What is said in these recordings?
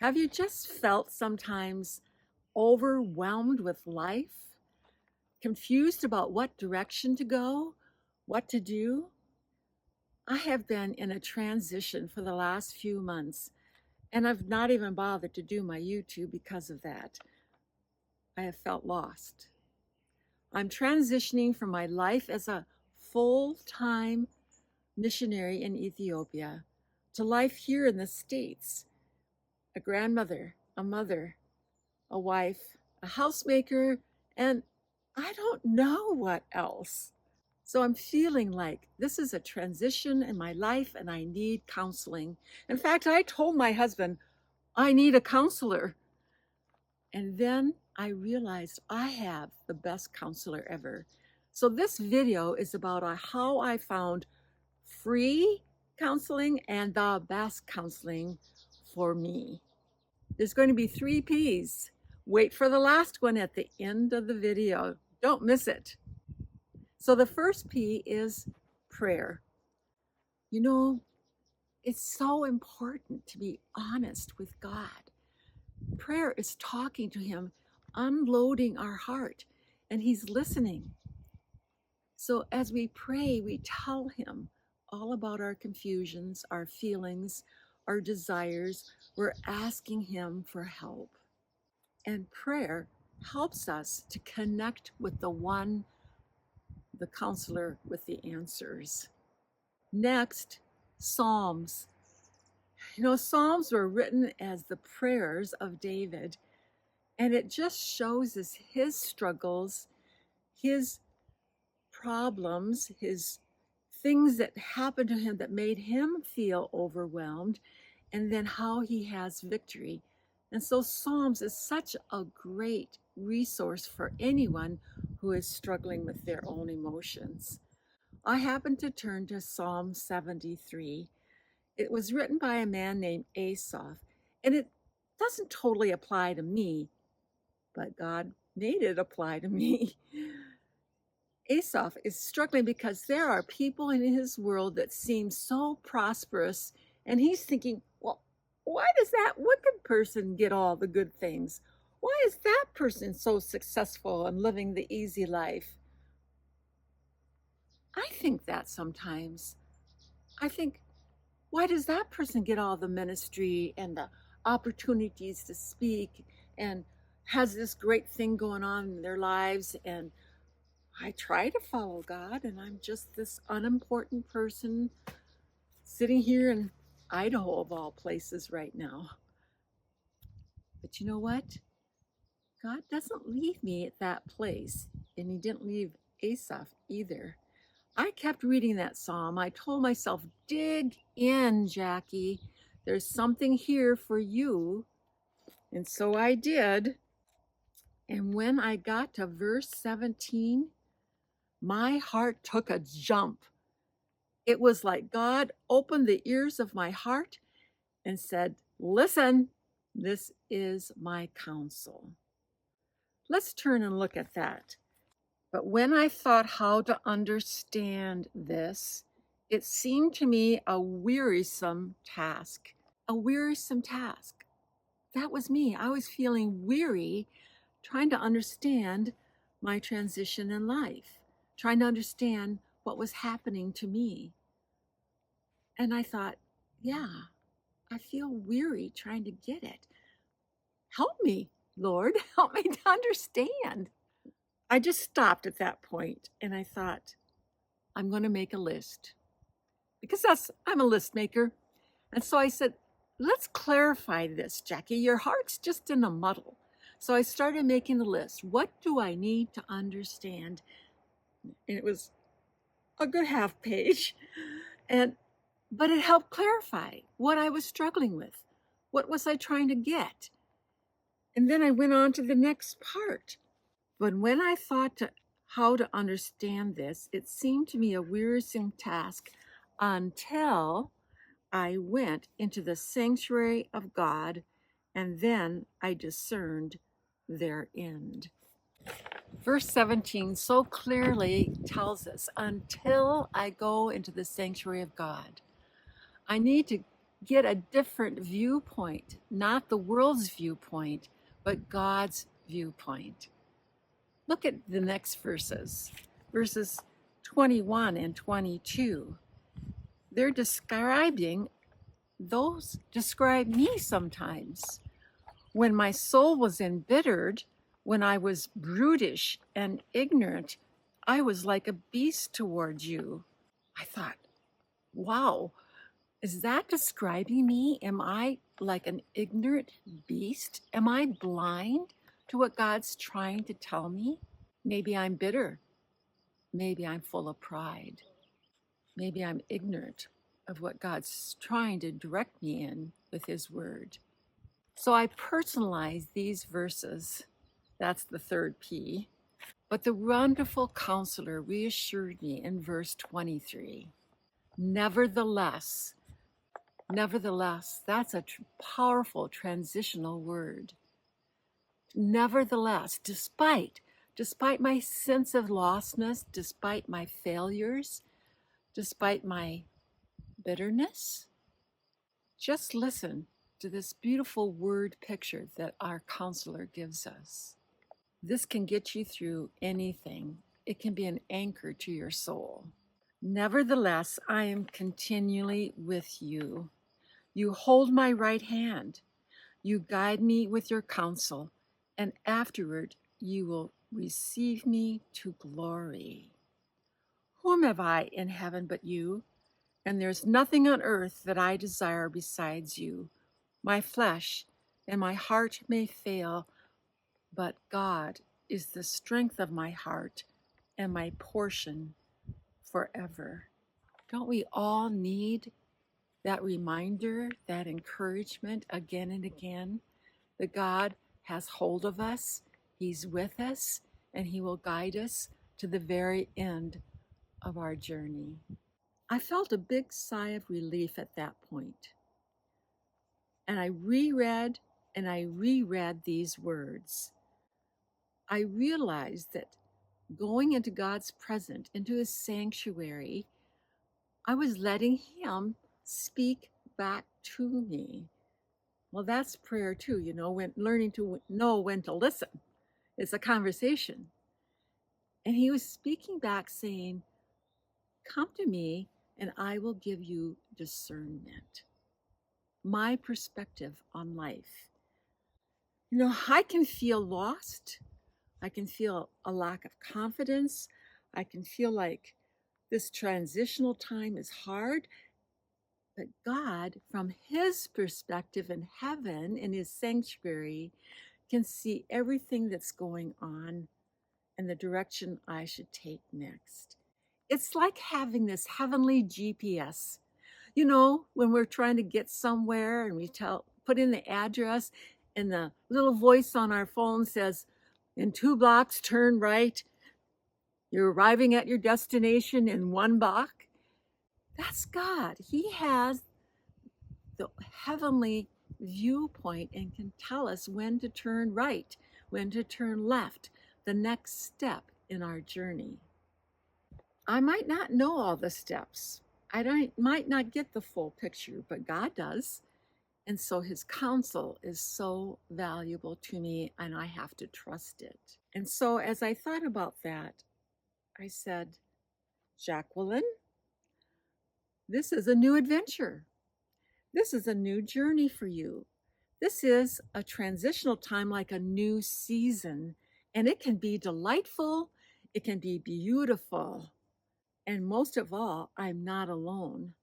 Have you just felt sometimes overwhelmed with life, confused about what direction to go, what to do? I have been in a transition for the last few months, and I've not even bothered to do my YouTube because of that. I have felt lost. I'm transitioning from my life as a full-time missionary in Ethiopia to life here in the States, a grandmother, a mother, a wife, a housemaker, and I don't know what else. So I'm feeling like this is a transition in my life and I need counseling. In fact, I told my husband, I need a counselor. And then I realized I have the best counselor ever. So this video is about how I found free counseling and the best counseling for me. There's going to be 3 P's. Wait for the last one at the end of the video. Don't miss it. So the first P is prayer. You know, it's so important to be honest with God. Prayer is talking to Him, unloading our heart, and He's listening. So as we pray, we tell Him all about our confusions, our feelings, our desires. We're asking Him for help. And prayer helps us to connect with the one, the counselor with the answers. Next, Psalms. You know, Psalms were written as the prayers of David, and it just shows us his struggles, his problems, his things that happened to him that made him feel overwhelmed, and then how he has victory. And so Psalms is such a great resource for anyone who is struggling with their own emotions. I happened to turn to Psalm 73. It was written by a man named Asaph, and it doesn't totally apply to me, but God made it apply to me. Asaph is struggling because there are people in his world that seem so prosperous, and he's thinking, well, why does that wicked person get all the good things? Why is that person so successful and living the easy life? I think that sometimes. I think, why does that person get all the ministry and the opportunities to speak and has this great thing going on in their lives? And I try to follow God, and I'm just this unimportant person sitting here in Idaho, of all places, right now. But you know what? God doesn't leave me at that place, and He didn't leave Asaph either. I kept reading that psalm. I told myself, dig in, Jackie. There's something here for you. And so I did. And when I got to verse 17, my heart took a jump. It was like God opened the ears of my heart and said, listen, this is my counsel. Let's turn and look at that. But when I thought how to understand this, it seemed to me a wearisome task. A wearisome task. That was me. I was feeling weary trying to understand my transition in life, trying to understand what was happening to me. And I thought, yeah, I feel weary trying to get it. Help me, Lord, help me to understand. I just stopped at that point and I thought, I'm going to make a list because I'm a list maker. And so I said, let's clarify this, Jackie. Your heart's just in a muddle. So I started making the list. What do I need to understand? And it was a good half page. But it helped clarify what I was struggling with. What was I trying to get? And then I went on to the next part. But when I thought how to understand this, it seemed to me a wearisome task until I went into the sanctuary of God, and then I discerned their end. Verse 17 so clearly tells us, until I go into the sanctuary of God, I need to get a different viewpoint, not the world's viewpoint, but God's viewpoint. Look at the next verses 21 and 22. They're describe me sometimes. When my soul was embittered, when I was brutish and ignorant, I was like a beast toward you. I thought, wow, is that describing me? Am I like an ignorant beast? Am I blind to what God's trying to tell me? Maybe I'm bitter. Maybe I'm full of pride. Maybe I'm ignorant of what God's trying to direct me in with His Word. So I personalize these verses. That's the third P. But the wonderful counselor reassured me in verse 23. Nevertheless, that's a powerful transitional word. Nevertheless, despite my sense of lostness, despite my failures, despite my bitterness, just listen to this beautiful word picture that our counselor gives us. This can get you through anything. It can be an anchor to your soul. Nevertheless, I am continually with you. You hold my right hand. You guide me with your counsel, and afterward you will receive me to glory. Whom have I in heaven but you? And there's nothing on earth that I desire besides you. My flesh and my heart may fail, but God is the strength of my heart and my portion forever. Don't we all need that reminder, that encouragement again and again, that God has hold of us, He's with us, and He will guide us to the very end of our journey? I felt a big sigh of relief at that point. And I reread these words. I realized that going into God's presence, into His sanctuary, I was letting Him speak back to me. Well, that's prayer too, when learning to know when to listen. It's a conversation. And He was speaking back saying, come to me and I will give you discernment. My perspective on life. I can feel lost. I can feel a lack of confidence. I can feel like this transitional time is hard. But God, from His perspective in heaven, in His sanctuary, can see everything that's going on and the direction I should take next. It's like having this heavenly GPS. When we're trying to get somewhere and we put in the address and the little voice on our phone says, in 2 blocks, turn right. You're arriving at your destination in 1 block. That's God. He has the heavenly viewpoint and can tell us when to turn right, when to turn left, the next step in our journey. I might not know all the steps. Might not get the full picture, but God does. And so His counsel is so valuable to me, and I have to trust it. And so as I thought about that, I said, Jacqueline, this is a new adventure. This is a new journey for you. This is a transitional time, like a new season, and it can be delightful. It can be beautiful. And most of all, I'm not alone.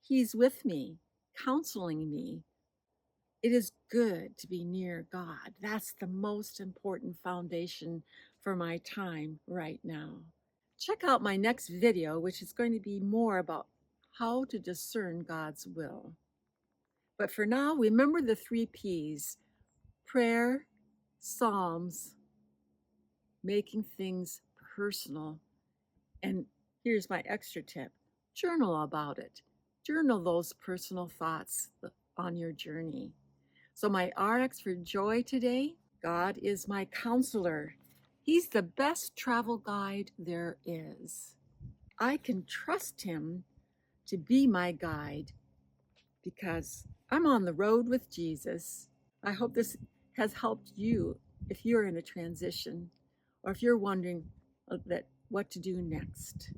He's with me, counseling me. It is good to be near God. That's the most important foundation for my time right now. Check out my next video, which is going to be more about how to discern God's will. But for now, remember the 3 P's: prayer, Psalms, making things personal. And here's my extra tip: journal about it. Journal those personal thoughts on your journey. So my RX for joy today: God is my counselor. He's the best travel guide there is. I can trust Him to be my guide because I'm on the road with Jesus. I hope this has helped you if you're in a transition or if you're wondering that what to do next.